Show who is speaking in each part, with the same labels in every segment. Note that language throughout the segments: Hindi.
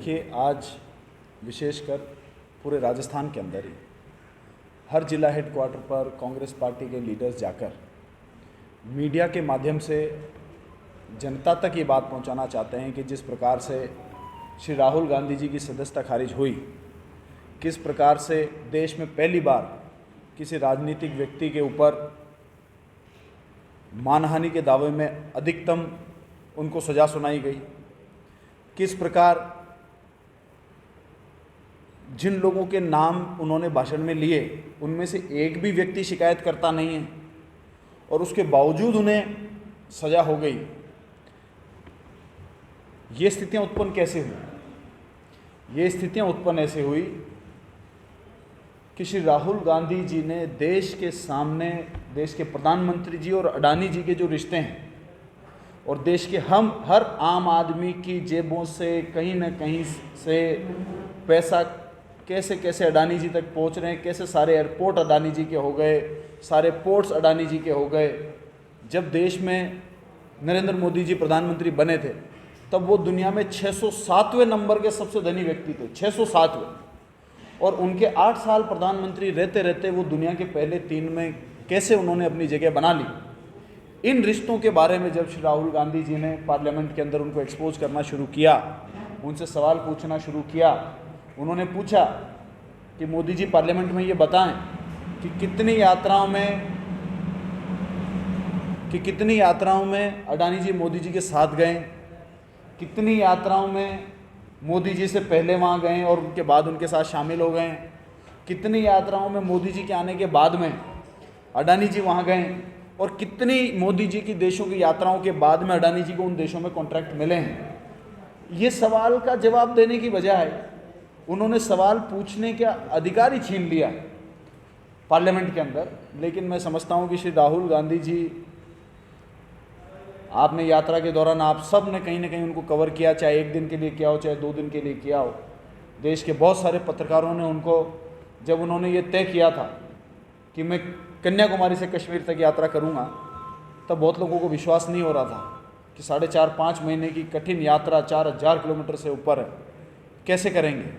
Speaker 1: देखिए, आज विशेषकर पूरे राजस्थान के अंदर ही हर जिला हेडक्वार्टर पर कांग्रेस पार्टी के लीडर्स जाकर मीडिया के माध्यम से जनता तक ये बात पहुंचाना चाहते हैं कि जिस प्रकार से श्री राहुल गांधी जी की सदस्यता खारिज हुई, किस प्रकार से देश में पहली बार किसी राजनीतिक व्यक्ति के ऊपर मानहानि के दावे में अधिकतम उनको सज़ा सुनाई गई, किस प्रकार जिन लोगों के नाम उन्होंने भाषण में लिए उनमें से एक भी व्यक्ति शिकायत करता नहीं है और उसके बावजूद उन्हें सज़ा हो गई। ये स्थितियां उत्पन्न कैसे हुई? ये स्थितियां उत्पन्न ऐसे हुई कि श्री राहुल गांधी जी ने देश के सामने देश के प्रधानमंत्री जी और अडानी जी के जो रिश्ते हैं और देश के हर आम आदमी की जेबों से कहीं ना कहीं से पैसा कैसे कैसे अडानी जी तक पहुंच रहे हैं, कैसे सारे एयरपोर्ट अडानी जी के हो गए, सारे पोर्ट्स अडानी जी के हो गए। जब देश में नरेंद्र मोदी जी प्रधानमंत्री बने थे तब वो दुनिया में 607वें नंबर के सबसे धनी व्यक्ति थे, 607वें। और उनके 8 साल प्रधानमंत्री रहते रहते वो दुनिया के पहले 3 में कैसे उन्होंने अपनी जगह बना ली। इन रिश्तों के बारे में जब श्री राहुल गांधी जी ने पार्लियामेंट के अंदर उनको एक्सपोज करना शुरू किया, उनसे सवाल पूछना शुरू किया, उन्होंने पूछा कि मोदी जी पार्लियामेंट में ये बताएं कि कितनी यात्राओं में अडानी जी मोदी जी के साथ गए, कितनी यात्राओं में मोदी जी से पहले वहाँ गए और उनके बाद उनके साथ शामिल हो गए, कितनी यात्राओं में मोदी जी के आने के बाद में अडानी जी वहाँ गए और कितनी मोदी जी की देशों की यात्राओं के बाद में अडानी जी को उन देशों में कॉन्ट्रैक्ट मिले हैं। ये सवाल का जवाब देने की बजाय उन्होंने सवाल पूछने का अधिकार ही छीन लिया पार्लियामेंट के अंदर। लेकिन मैं समझता हूँ कि श्री राहुल गांधी जी, आपने यात्रा के दौरान आप सब ने कहीं ना कहीं उनको कवर किया, चाहे 1 दिन के लिए किया हो चाहे 2 दिन के लिए किया हो। देश के बहुत सारे पत्रकारों ने उनको, जब उन्होंने ये तय किया था कि मैं कन्याकुमारी से कश्मीर तक यात्रा करूँगा, तब बहुत लोगों को विश्वास नहीं हो रहा था कि 4.5-5 महीने की कठिन यात्रा 4000 किलोमीटर से ऊपर है, कैसे करेंगे।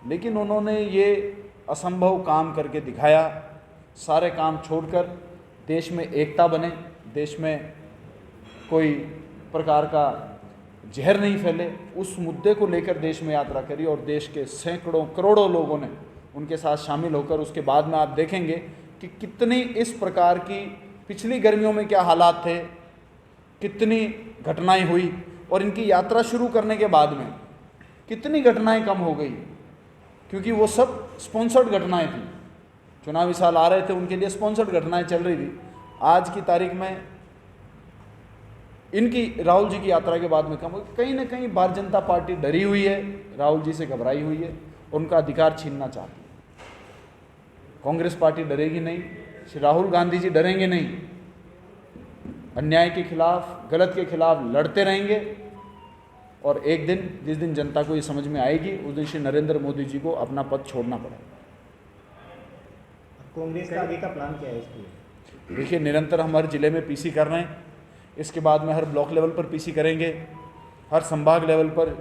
Speaker 1: लेकिन उन्होंने ये असंभव काम करके दिखाया। सारे काम छोड़कर देश में एकता बने, देश में कोई प्रकार का जहर नहीं फैले, उस मुद्दे को लेकर देश में यात्रा करी और देश के सैकड़ों करोड़ों लोगों ने उनके साथ शामिल होकर उसके बाद में आप देखेंगे कि कितनी इस प्रकार की पिछली गर्मियों में क्या हालात थे, कितनी घटनाएं हुई और इनकी यात्रा शुरू करने के बाद में कितनी घटनाएं कम हो गई, क्योंकि वो सब स्पॉन्सर्ड घटनाएं थी। चुनावी साल आ रहे थे, उनके लिए स्पॉन्सर्ड घटनाएं चल रही थी। आज की तारीख में इनकी राहुल जी की यात्रा के बाद में कम हो, कहीं ना कहीं भारतीय जनता पार्टी डरी हुई है, राहुल जी से घबराई हुई है, उनका अधिकार छीनना चाहती है। कांग्रेस पार्टी डरेगी नहीं, श्री राहुल गांधी जी डरेंगे नहीं, अन्याय के खिलाफ, गलत के खिलाफ लड़ते रहेंगे और एक दिन, जिस दिन जनता को ये समझ में आएगी, उस दिन श्री नरेंद्र मोदी जी को अपना पद छोड़ना पड़ेगा।
Speaker 2: कांग्रेस का आगे का प्लान क्या है इसके?
Speaker 1: देखिए, निरंतर हम हर जिले में पीसी कर रहे हैं, इसके बाद में हर ब्लॉक लेवल पर पीसी करेंगे, हर संभाग लेवल पर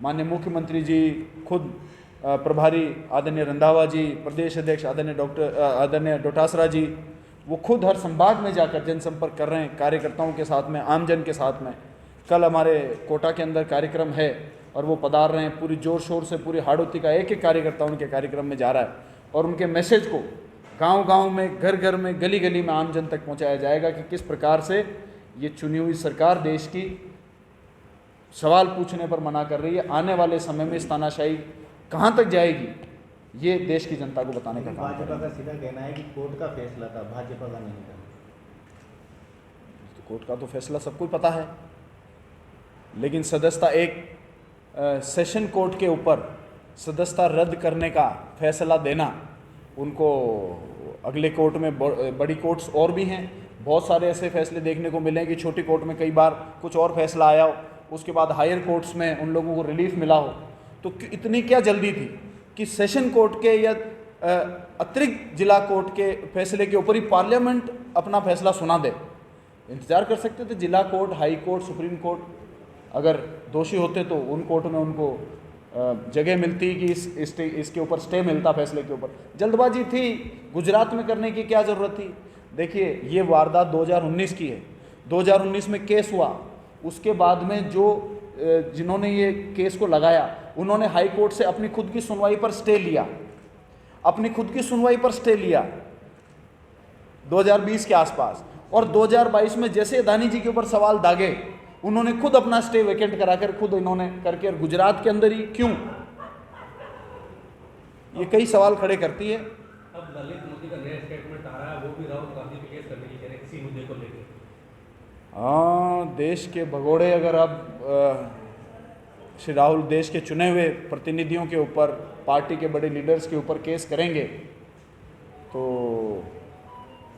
Speaker 1: माननीय मुख्यमंत्री जी खुद, प्रभारी आदरणीय रंधावा जी, प्रदेश अध्यक्ष आदरणीय डोटासरा जी, वो खुद हर संभाग में जाकर जनसंपर्क कर रहे हैं कार्यकर्ताओं के साथ में, आमजन के साथ में। कल हमारे कोटा के अंदर कार्यक्रम है और वो पधार रहे हैं, पूरी जोर शोर से पूरी हाड़ोती का एक एक कार्यकर्ता उनके कार्यक्रम में जा रहा है और उनके मैसेज को गांव-गांव में, घर-घर में, गली-गली में आमजन तक पहुंचाया जाएगा कि किस प्रकार से ये चुनी हुई सरकार देश की सवाल पूछने पर मना कर रही है। आने वाले समय में इस तानाशाही कहाँ तक जाएगी, ये देश की जनता को बताने का काम है।
Speaker 2: भाजपा का सीधा कहना है कि कोर्ट का फैसला था, भाजपा का नहीं था।
Speaker 1: तो कोर्ट का तो फैसला सबको पता है, लेकिन सदस्यता एक सेशन कोर्ट के ऊपर सदस्यता रद्द करने का फैसला देना, उनको अगले कोर्ट में, बड़ी कोर्ट्स और भी हैं, बहुत सारे ऐसे फैसले देखने को मिले हैं कि छोटी कोर्ट में कई बार कुछ और फैसला आया हो, उसके बाद हायर कोर्ट्स में उन लोगों को रिलीफ मिला हो। तो इतनी क्या जल्दी थी कि सेशन कोर्ट के या अतिरिक्त जिला कोर्ट के फैसले के ऊपर ही पार्लियामेंट अपना फैसला सुना दे? इंतज़ार कर सकते थे। जिला court, high court, supreme court अगर दोषी होते तो उन कोर्ट में उनको जगह मिलती कि इसके ऊपर स्टे मिलता फैसले के ऊपर। जल्दबाजी थी, गुजरात में करने की क्या ज़रूरत थी। देखिए ये वारदात 2019 की है, 2019 में केस हुआ, उसके बाद में जो जिन्होंने ये केस को लगाया उन्होंने हाई कोर्ट से अपनी खुद की सुनवाई पर स्टे लिया, अपनी खुद की सुनवाई पर स्टे लिया 2020 के आसपास, और 2022 में जैसे अदानी जी के ऊपर सवाल दागे उन्होंने खुद अपना स्टे वेकेंट कराकर खुद इन्होंने करके, और गुजरात के अंदर ही क्यों, ये कई सवाल खड़े करती है।
Speaker 3: अब ललित मोदी का नया स्टेटमेंट आ रहा है, वो भी राहुल गांधी पे केस करने की कह रहे हैं इसी मुद्दे को लेकर।
Speaker 1: हाँ, देश के भगोड़े अगर अब श्री राहुल देश के चुने हुए प्रतिनिधियों के ऊपर, पार्टी के बड़े लीडर्स के ऊपर केस करेंगे तो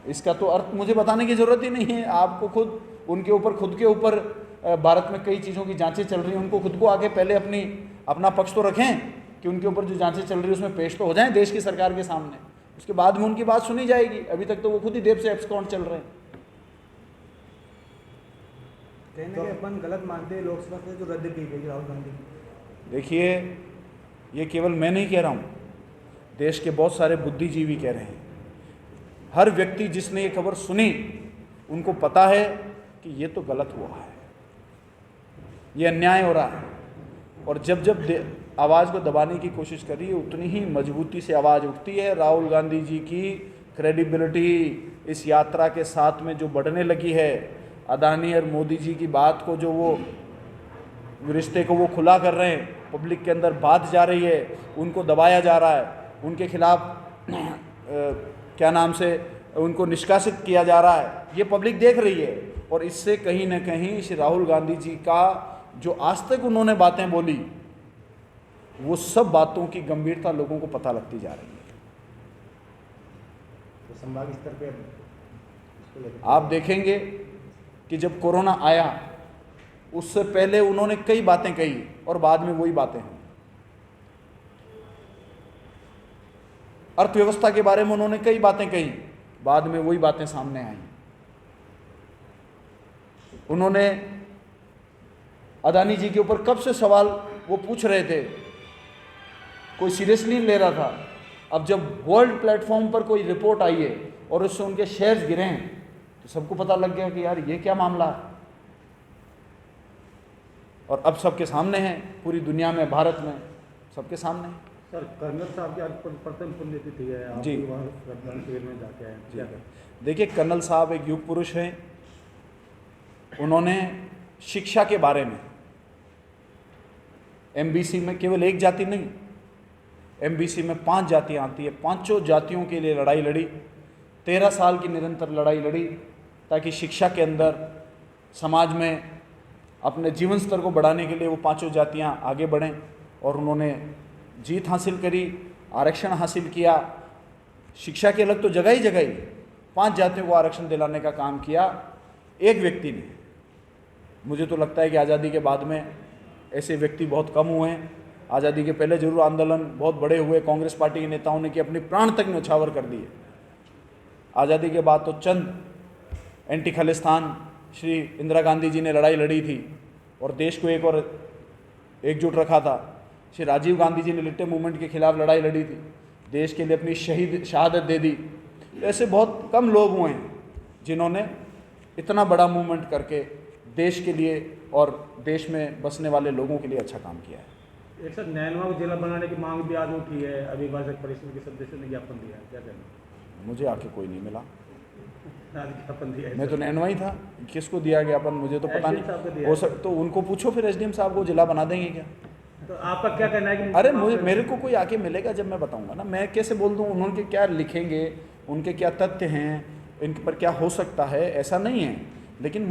Speaker 1: इसका तो अर्थ मुझे बताने की ज़रूरत ही नहीं है। आपको खुद उनके ऊपर, खुद के ऊपर भारत में कई चीज़ों की जांचें चल रही हैं, उनको खुद को आगे पहले अपना पक्ष तो रखें कि उनके ऊपर जो जांचें चल रही है उसमें पेश तो हो जाएं देश की सरकार के सामने, उसके बाद में उनकी बात सुनी जाएगी। अभी तक तो वो खुद ही देर से एब्सकॉन्ड चल रहे हैं।
Speaker 4: कहने के अपन गलत मानते हैं लोकसभा से जो रद्द की गई राहुल गांधी की।
Speaker 1: देखिए ये केवल मैं नहीं कह रहा हूँ, देश के बहुत सारे बुद्धिजीवी कह रहे हैं। हर व्यक्ति जिसने ये खबर सुनी उनको पता है कि ये तो गलत हुआ है, ये अन्याय हो रहा है, और जब जब आवाज़ को दबाने की कोशिश करी है उतनी ही मजबूती से आवाज़ उठती है। राहुल गांधी जी की क्रेडिबिलिटी इस यात्रा के साथ में जो बढ़ने लगी है, अदानी और मोदी जी की बात को जो वो रिश्ते को वो खुला कर रहे हैं, पब्लिक के अंदर बात जा रही है, उनको दबाया जा रहा है, उनके खिलाफ क्या नाम से उनको निष्कासित किया जा रहा है, ये पब्लिक देख रही है। और इससे कहीं ना कहीं श्री राहुल गांधी जी का जो आज तक उन्होंने बातें बोली, वो सब बातों की गंभीरता लोगों को पता लगती जा रही है।
Speaker 2: तो संभाग स्तर पे इसको लेकर
Speaker 1: आप देखेंगे कि जब कोरोना आया उससे पहले उन्होंने कई बातें कही और बाद में वही बातें हुई। अर्थव्यवस्था के बारे में उन्होंने कई बातें कही, बाद में वही बातें सामने आई। उन्होंने अदानी जी के ऊपर कब से सवाल वो पूछ रहे थे, कोई सीरियसली नहीं ले रहा था। अब जब वर्ल्ड प्लेटफॉर्म पर कोई रिपोर्ट आई है और उससे उनके शेयर्स गिरे हैं तो सबको पता लग गया कि यार ये क्या मामला है, और अब सबके सामने है, पूरी दुनिया में, भारत में सबके सामने है।
Speaker 4: सर कर्नल साहब की आज प्रथम पुण्यतिथि है, आप
Speaker 1: जी।
Speaker 4: वहाँ रक्तदान शिविर में जाके आए, क्या करें?
Speaker 1: देखिए, कर्नल साहब एक युग पुरुष हैं। उन्होंने शिक्षा के बारे में एमबीसी में केवल एक जाति नहीं, एमबीसी में 5 जातियाँ आती है, 5 जातियों के लिए लड़ाई लड़ी, 13 साल की निरंतर लड़ाई लड़ी ताकि शिक्षा के अंदर, समाज में अपने जीवन स्तर को बढ़ाने के लिए वो 5 जातियाँ आगे बढ़ें, और उन्होंने जीत हासिल करी, आरक्षण हासिल किया। शिक्षा के अलग तो जगह ही 5 जातियों को आरक्षण दिलाने का काम किया एक व्यक्ति ने। मुझे तो लगता है कि आज़ादी के बाद में ऐसे व्यक्ति बहुत कम हुए हैं। आज़ादी के पहले जरूर आंदोलन बहुत बड़े हुए, कांग्रेस पार्टी के नेताओं ने कि अपने प्राण तक न्यौछावर कर दिए। आज़ादी के बाद तो चंद एंटी खालिस्तान श्री इंदिरा गांधी जी ने लड़ाई लड़ी थी और देश को एक और एकजुट रखा था। श्री राजीव गांधी जी ने लिट्टे मूवमेंट के खिलाफ लड़ाई लड़ी थी, देश के लिए अपनी शहादत दे दी। ऐसे बहुत कम लोग हुए हैं जिन्होंने इतना बड़ा मूवमेंट करके देश के लिए और देश में बसने वाले लोगों के लिए अच्छा काम किया है।
Speaker 4: एक सर नैनवा को जिला बनाने की मांग भी आज उठी है, अभिभाषक परिषद के सदस्यों ने ज्ञापन दिया है, क्या कहना?
Speaker 1: मुझे आके कोई नहीं मिला,
Speaker 4: आज ज्ञापन दिया है
Speaker 1: मैं तो
Speaker 4: सर।
Speaker 1: नैनवा ही था, किसको दिया ज्ञापन मुझे तो पता
Speaker 4: SDM साहब को
Speaker 1: नहीं।
Speaker 4: दिया
Speaker 1: हो
Speaker 4: है।
Speaker 1: सक तो उनको पूछो, फिर एसडीएम साहब को जिला बना देंगे क्या?
Speaker 4: तो आपका क्या कहना है कि
Speaker 1: अरे मेरे को कोई आके मिलेगा जब मैं बताऊंगा ना, मैं कैसे बोल दूं उन्होंने क्या लिखेंगे, उनके क्या तथ्य हैं, इनके पर क्या हो सकता है, ऐसा नहीं है। लेकिन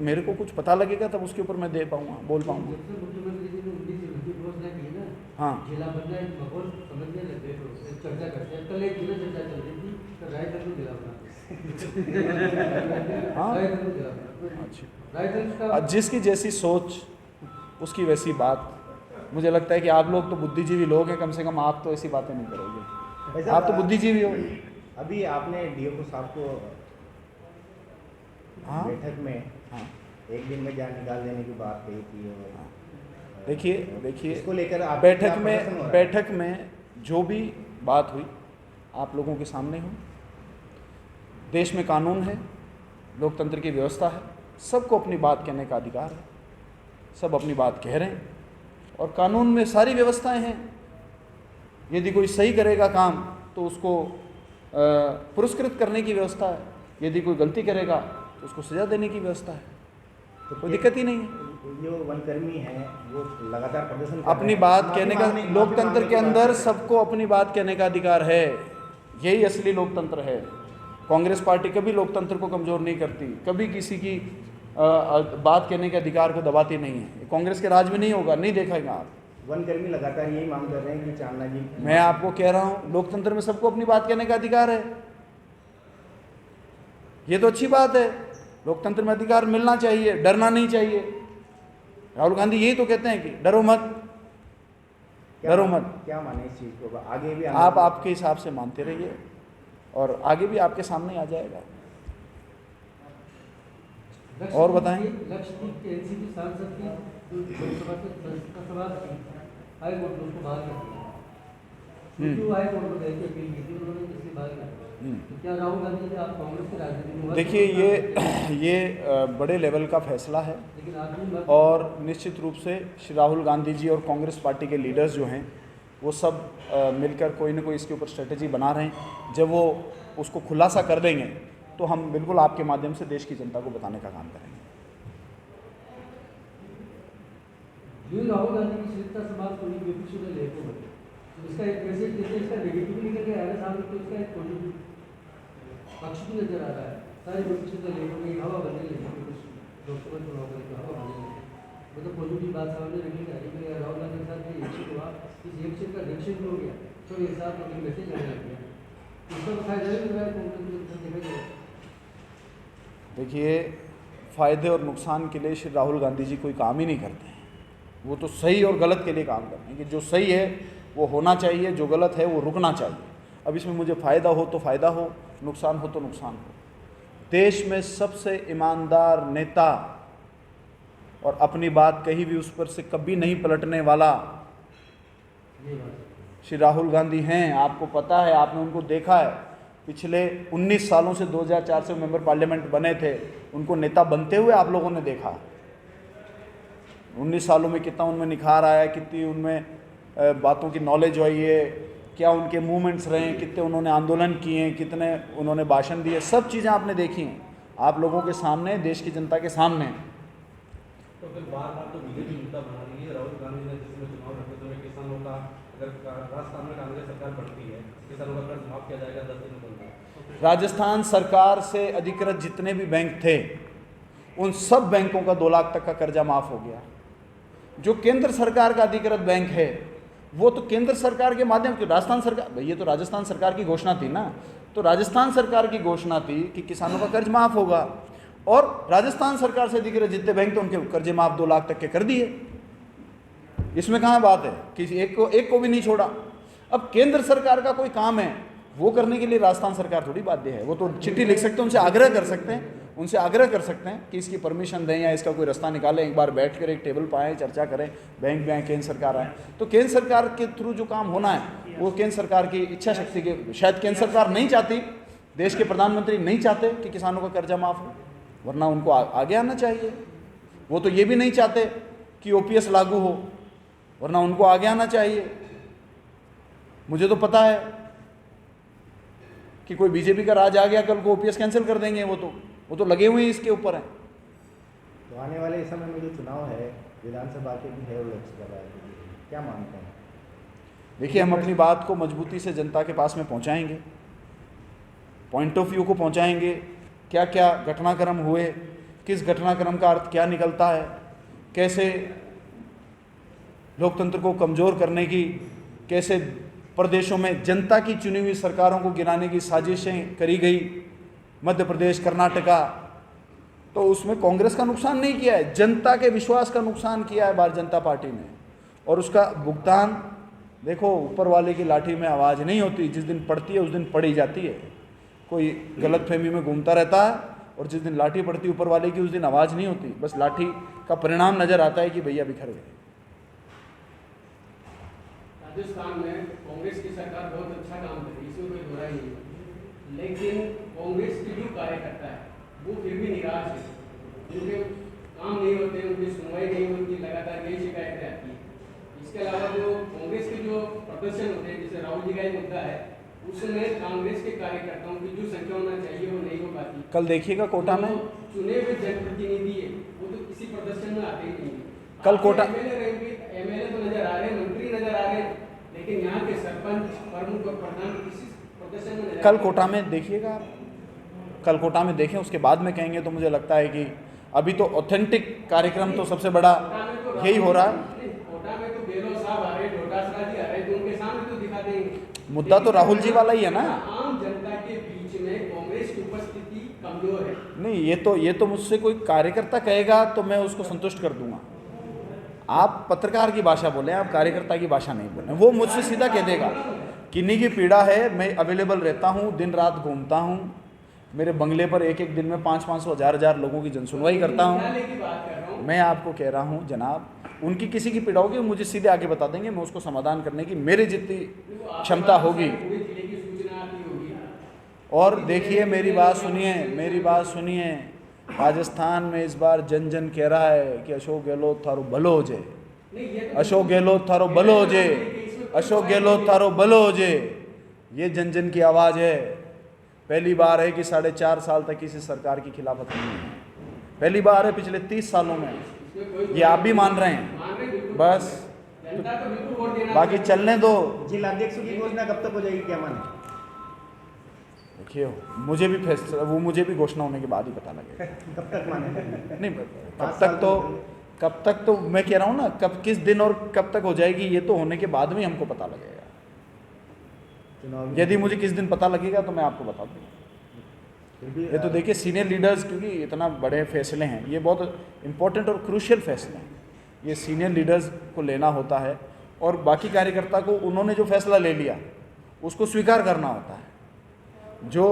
Speaker 1: मेरे को कुछ पता लगेगा तब उसके ऊपर मैं दे पाऊंगा, बोल पाऊंगा।
Speaker 3: मुख्यमंत्री जी ने 19 की घोषणा की ना,
Speaker 1: हाँ,
Speaker 3: जिला बनना एक माहौल समझने लग गए, तो चर्चा करते हैं। कल एक जिला चर्चा चल रही थी, तो रायगढ़ को जिला बना
Speaker 1: हाँ,
Speaker 3: रायगढ़ को जिला बना।
Speaker 1: अच्छा।
Speaker 3: रायगढ़ का
Speaker 1: जिसकी जैसी सोच उसकी वैसी बात। मुझे लगता है कि आप लोग तो बुद्धिजीवी लोग हैं, कम से कम आप तो ऐसी बातें नहीं करोगे,
Speaker 2: ऐसा
Speaker 1: आप तो बुद्धिजीवी हो।
Speaker 2: अभी आपने डीओ साहब को
Speaker 1: हाँ
Speaker 2: बैठक में
Speaker 1: हाँ
Speaker 2: एक दिन में जान निकाल देने की बात कही थी, और
Speaker 1: देखिए
Speaker 2: इसको लेकर आप क्या प्रदर्शन हो रहा है?
Speaker 1: बैठक में जो भी बात हुई आप लोगों के सामने हुई। देश में कानून है, लोकतंत्र की व्यवस्था है, सबको अपनी बात कहने का अधिकार है, सब अपनी बात कह रहे हैं और कानून में सारी व्यवस्थाएं हैं। यदि कोई सही करेगा काम तो उसको पुरस्कृत करने की व्यवस्था है, यदि कोई गलती करेगा तो उसको सजा देने की व्यवस्था है, तो कोई दिक्कत ही नहीं है।
Speaker 2: जो वनकर्मी हैं वो लगातार प्रदर्शन कर
Speaker 1: अपनी
Speaker 2: रहे हैं।
Speaker 1: बात
Speaker 2: माफी
Speaker 1: कहने का
Speaker 2: मांगने- माफी
Speaker 1: लोकतंत्र
Speaker 2: मांगने
Speaker 1: के
Speaker 2: की बात
Speaker 1: अंदर
Speaker 2: कर रहे हैं।
Speaker 1: सबको अपनी बात कहने का अधिकार है, यही असली लोकतंत्र है। कांग्रेस पार्टी कभी लोकतंत्र को कमज़ोर नहीं करती, कभी किसी की बात कहने के अधिकार को दबाती नहीं है। कांग्रेस के राज में नहीं होगा, नहीं देखेगा आप।
Speaker 2: वनकर्मी लगातार यही मांग कर रहे हैं कि चांदना जी,
Speaker 1: मैं आपको कह रहा हूँ लोकतंत्र में सबको अपनी बात कहने का अधिकार है, ये तो अच्छी बात है। लोकतंत्र में अधिकार मिलना चाहिए, डरना नहीं चाहिए। राहुल गांधी यही तो कहते हैं कि डरो मत, डरो मत।
Speaker 2: क्या माने इस चीज को? आगे भी
Speaker 1: आप आपके हिसाब से मानते रहिए और आगे भी आपके सामने आ जाएगा। और बताएं।
Speaker 3: लक्षद्वीप के एनसीपी सांसद की लोकसभा के सवाल हाई कोर्ट ने उसको बाहर कर दिया, क्योंकि वो हाई कोर्ट में गए थे, अपील की थी, उन्होंने इसलिए बाहर कर दिया। तो क्या राहुल गांधी ने आप कांग्रेस के राजनीति में?
Speaker 1: देखिए ये बड़े लेवल का फैसला है
Speaker 3: लेकिन आदमी
Speaker 1: और निश्चित रूप से श्री राहुल गांधी जी और कांग्रेस पार्टी के लीडर्स जो हैं वो सब मिलकर कोई ना कोई इसके ऊपर स्ट्रेटजी बना रहे हैं। जब वो उसको खुलासा कर देंगे तो हम बिल्कुल आपके माध्यम से देश की जनता को बताने का काम करेंगे।
Speaker 3: राहुल गांधी की शिष्टता समाज को विपक्ष ने लेकर बने, तो इसका एक मैसेज देते हैं, इसका नेगेटिव निकल के आ रहा है सामने, तो इसका एक पॉजिटिव पक्ष भी नजर आ रहा है। सारे विपक्ष ने लेकर में हवा बनने लगी, लोकसभा चुनाव करके हवा बनने लगी, मतलब पॉजिटिव बात सामने रखी जा रही है। राहुल गांधी के साथ ये एक्शन हुआ, इस एक्शन का रिएक्शन हो गया, तो ये साथ में मैसेज आने लग गया, इसका फायदा भी हो रहा है कांग्रेस को देखा जाए।
Speaker 1: देखिए फ़ायदे और नुकसान के लिए श्री राहुल गांधी जी कोई काम ही नहीं करते हैं, वो तो सही और गलत के लिए काम करते हैं कि जो सही है वो होना चाहिए, जो गलत है वो रुकना चाहिए। अब इसमें मुझे फ़ायदा हो तो फ़ायदा हो, नुकसान हो तो नुकसान हो। देश में सबसे ईमानदार नेता और अपनी बात कही भी उस पर से कभी नहीं पलटने वाला श्री राहुल गांधी हैं। आपको पता है, आपने उनको देखा है, पिछले 19 सालों से 2004 से मेंबर पार्लियामेंट बने थे, उनको नेता बनते हुए आप लोगों ने देखा। 19 सालों में कितना उनमें निखार आया, कितनी उनमें बातों की नॉलेज हुई है, क्या उनके मूवमेंट्स रहे हैं, कितने उन्होंने आंदोलन किए हैं, कितने उन्होंने भाषण दिए, सब चीज़ें आपने देखी हैं, आप लोगों के सामने, देश की जनता के सामने।
Speaker 5: तो फिर बार तो बीजेपी मुद्दा बना रही है। राहुल गांधी ने जिसमें चुनाव लड़ते समय किसानों का, अगर राजस्थान में कांग्रेस सरकार बढ़ती है, किसानों का कर्ज माफ किया जाएगा 10 दिन में।
Speaker 1: राजस्थान सरकार से अधिकृत जितने भी बैंक थे उन सब बैंकों का 2 लाख तक का कर्जा माफ हो गया। जो केंद्र सरकार का अधिकृत बैंक है वो तो केंद्र सरकार के माध्यम से, राजस्थान सरकार, ये तो राजस्थान सरकार की घोषणा थी ना, तो राजस्थान सरकार की घोषणा थी कि किसानों का कर्ज माफ होगा और राजस्थान सरकार से अधिकृत जितने बैंक थे उनके कर्जे माफ 2 लाख तक के कर दिए। इसमें कहाँ बात है, किसी एक को भी नहीं छोड़ा। अब केंद्र सरकार का कोई काम है वो करने के लिए राजस्थान सरकार थोड़ी बाध्य है, वो तो चिट्ठी लिख सकते हैं, उनसे आग्रह कर सकते हैं, उनसे आग्रह कर सकते हैं कि इसकी परमिशन दें या इसका कोई रास्ता निकालें, एक बार बैठकर एक टेबल पर आए, चर्चा करें, बैंक भी आए, केंद्र सरकार आए, तो केंद्र सरकार के थ्रू जो काम होना है वो केंद्र सरकार की इच्छा शक्ति के, शायद केंद्र सरकार नहीं चाहती, देश के प्रधानमंत्री नहीं चाहते कि किसानों का कर्जा माफ हो, वरना उनको आगे आना चाहिए। वो तो ये भी नहीं चाहते कि ओपीएस लागू हो, वरना उनको आगे आना चाहिए। मुझे तो पता है कि कोई बीजेपी का राज आ गया कल को ओपीएस कैंसिल कर देंगे, वो तो लगे हुए हैं इसके ऊपर हैं।
Speaker 2: तो आने वाले समय में जो चुनाव है विधानसभा के भी है, वो लक्ष्य कर रहा है, क्या मानते हैं?
Speaker 1: देखिए हम अपनी बात को मजबूती से जनता के पास में पहुंचाएंगे, पॉइंट ऑफ व्यू को पहुंचाएंगे, क्या क्या घटनाक्रम हुए, किस घटनाक्रम का अर्थ क्या निकलता है, कैसे लोकतंत्र को कमज़ोर करने की, कैसे प्रदेशों में जनता की चुनी हुई सरकारों को गिराने की साजिशें करी गई, मध्य प्रदेश, कर्नाटका, तो उसमें कांग्रेस का नुकसान नहीं किया है, जनता के विश्वास का नुकसान किया है भारतीय जनता पार्टी ने, और उसका भुगतान देखो, ऊपर वाले की लाठी में आवाज़ नहीं होती, जिस दिन पड़ती है उस दिन पड़ी जाती है। कोई गलतफहमी में घूमता रहता है और जिस दिन लाठी पड़ती ऊपर वाले की उस दिन आवाज़ नहीं होती, बस लाठी का परिणाम नज़र आता है कि भैया बिखर गए।
Speaker 3: राजस्थान में कांग्रेस की सरकार बहुत अच्छा काम कर रही है, इसमें कोई बुराई नहीं है, लेकिन कांग्रेस के जो कार्यकर्ता है वो फिर भी निराश है, उनके काम नहीं होते, उनकी सुनवाई नहीं होती, लगातार यही शिकायतें आती हैं। इसके अलावा जो कांग्रेस के जो प्रदर्शन होते हैं, जैसे राहुल जी का ही मुद्दा है, उसमें कांग्रेस के कार्यकर्ताओं की जो संख्या होना चाहिए वो नहीं हो पाती।
Speaker 1: कल देखिएगा कोटा में,
Speaker 3: चुने हुए जनप्रतिनिधि है वो तो किसी प्रदर्शन में आते ही नहीं है।
Speaker 1: कल कोटा
Speaker 3: एमएलए तो नजर आ रहे हैं, मंत्री नजर आ रहे हैं, लेकिन यहाँ के सरपंच, प्रमुख और प्रधान किसी प्रदर्शन में नजर
Speaker 1: कल कोटा में देखिएगा आप, कल कोटा में देखें, उसके बाद में कहेंगे। तो मुझे लगता है कि अभी तो ऑथेंटिक कार्यक्रम तो सबसे बड़ा यही हो रहा है।
Speaker 3: कोटा में तो गेहलोत साहब आ रहे, डोटासरा जी आ रहे, तो उनके सामने तो दिखा देंगे।
Speaker 1: मुद्दा तो राहुल जी वाला ही है ना।
Speaker 3: आम जनता के बीच में कांग्रेस की उपस्थिति कमजोर है।
Speaker 1: नहीं, ये तो मुझसे कोई कार्यकर्ता कहेगा तो मैं उसको संतुष्ट कर दूंगा। आप पत्रकार की भाषा बोलें, आप कार्यकर्ता की भाषा नहीं बोलें। वो मुझसे सीधा कह देगा किन्हीं की पीड़ा है, मैं अवेलेबल रहता हूँ, दिन रात घूमता हूँ, मेरे बंगले पर एक एक दिन में 500-500 हज़ार लोगों की जनसुनवाई करता हूँ। मैं आपको कह रहा हूँ जनाब, उनकी किसी की पीड़ा होगी मुझे सीधे आके बता देंगे, मैं उसको समाधान करने की मेरी जितनी क्षमता होगी। और देखिए, मेरी बात सुनिए, राजस्थान में इस बार जन जन कह रहा है कि अशोक गहलोत थारो भलो हो जाए, अशोक गहलोत थारो भलो हो जाए, अशोक गहलोत थारो भलो हो जाए। ये जन जन की आवाज़ है। पहली बार है कि 4.5 साल तक किसी सरकार की खिलाफत नहीं है, पहली बार है पिछले 30 सालों में। ये आप भी मान रहे हैं, बस बाकी चलने दो।
Speaker 2: जिलाध्यक्षों की घोषणा कब तक हो जाएगी, क्या माने?
Speaker 1: देखिए, मुझे भी फैसला, वो मुझे भी घोषणा होने के बाद ही पता लगेगा।
Speaker 2: कब तक माने?
Speaker 1: नहीं, कब तक तो मैं कह रहा हूँ ना, कब किस दिन और कब तक हो जाएगी ये तो होने के बाद में हमको पता लगेगा। यदि मुझे किस दिन पता लगेगा तो मैं आपको बता दूँगा। ये तो देखिए, सीनियर लीडर्स, क्योंकि इतना बड़े फैसले हैं, ये बहुत इम्पोर्टेंट और क्रूशियल फैसले हैं, ये सीनियर लीडर्स को लेना होता है और बाकी कार्यकर्ता को उन्होंने जो फैसला ले लिया उसको स्वीकार करना होता है। जो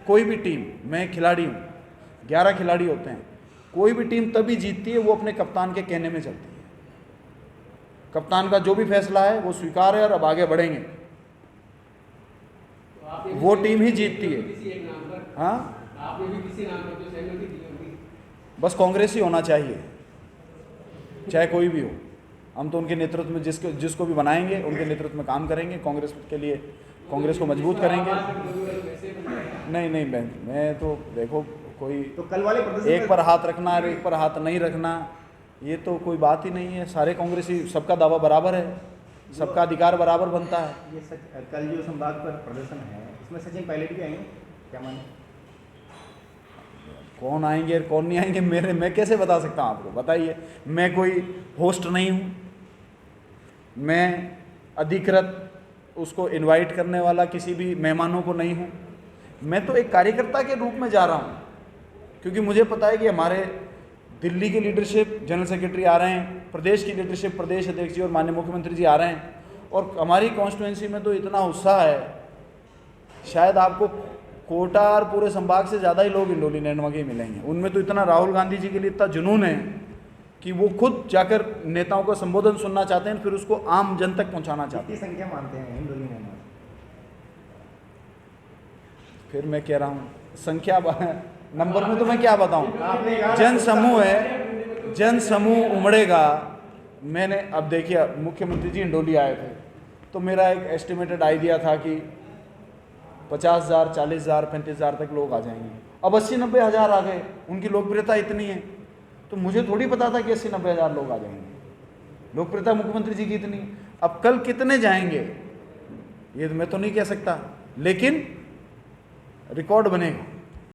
Speaker 1: कोई भी टीम, मैं खिलाड़ी हूँ, 11 खिलाड़ी होते हैं, कोई भी टीम तभी जीतती है वो अपने कप्तान के कहने में चलती है। कप्तान का जो भी फैसला है वो स्वीकार है और अब आगे बढ़ेंगे, वो टीम ही जीतती है। हाँ,
Speaker 3: आपने भी किसी नाम पर तो सहमति दी होगी।
Speaker 1: बस कांग्रेस ही होना चाहिए, चाहे कोई भी हो। हम तो उनके नेतृत्व में जिसको भी बनाएंगे उनके नेतृत्व में काम करेंगे, कांग्रेस के लिए कांग्रेस को मजबूत करेंगे। नहीं, मैं तो देखो, कोई
Speaker 2: तो कल वाले प्रदर्शन
Speaker 1: एक पर हाथ रखना और एक पर हाथ नहीं रखना, ये तो कोई बात ही नहीं है। सारे कांग्रेसी, सबका दावा बराबर है, सबका अधिकार बराबर बनता है।
Speaker 2: ये कल जो संभाग पर प्रदर्शन है, इसमें सचिन पायलट भी आएंगे, क्या माने?
Speaker 1: कौन आएंगे और कौन नहीं आएंगे मैं कैसे बता सकता हूँ आपको, बताइए। मैं कोई होस्ट नहीं हूँ, मैं अधिकृत उसको इनवाइट करने वाला किसी भी मेहमानों को नहीं हूँ। मैं तो एक कार्यकर्ता के रूप में जा रहा हूँ, क्योंकि मुझे पता है कि हमारे दिल्ली की लीडरशिप, जनरल सेक्रेटरी आ रहे हैं, प्रदेश की लीडरशिप, प्रदेश अध्यक्ष जी और माननीय मुख्यमंत्री जी आ रहे हैं, और हमारी कॉन्स्टिट्यूंसी में तो इतना उत्साह है, शायद आपको कोटा और पूरे संभाग से ज़्यादा ही लोग इंडोली नैनवा के मिलेंगे। उनमें तो इतना राहुल गांधी जी के लिए इतना जुनून है कि वो खुद जाकर नेताओं का संबोधन सुनना चाहते हैं, फिर उसको आम जन तक पहुंचाना चाहते हैं।
Speaker 2: कितनी संख्या मानते हैं इंडोली नैनवा?
Speaker 1: फिर मैं कह रहा हूँ, संख्या नंबर में तो मैं क्या बताऊँ, जन समूह उमड़ेगा। मैंने अब देखिए, मुख्यमंत्री जी इंडोली आए थे तो मेरा एक एस्टिमेटेड आइडिया था कि 50,000, 40,000, 35,000 तक लोग आ जाएंगे। अब 80-90 हज़ार आ गए, उनकी लोकप्रियता इतनी है, तो मुझे थोड़ी पता था कि 80-90 हज़ार लोग आ जाएंगे। लोकप्रियता मुख्यमंत्री जी की इतनी, अब कल कितने जाएंगे ये तो मैं तो नहीं कह सकता, लेकिन रिकॉर्ड बनेगा।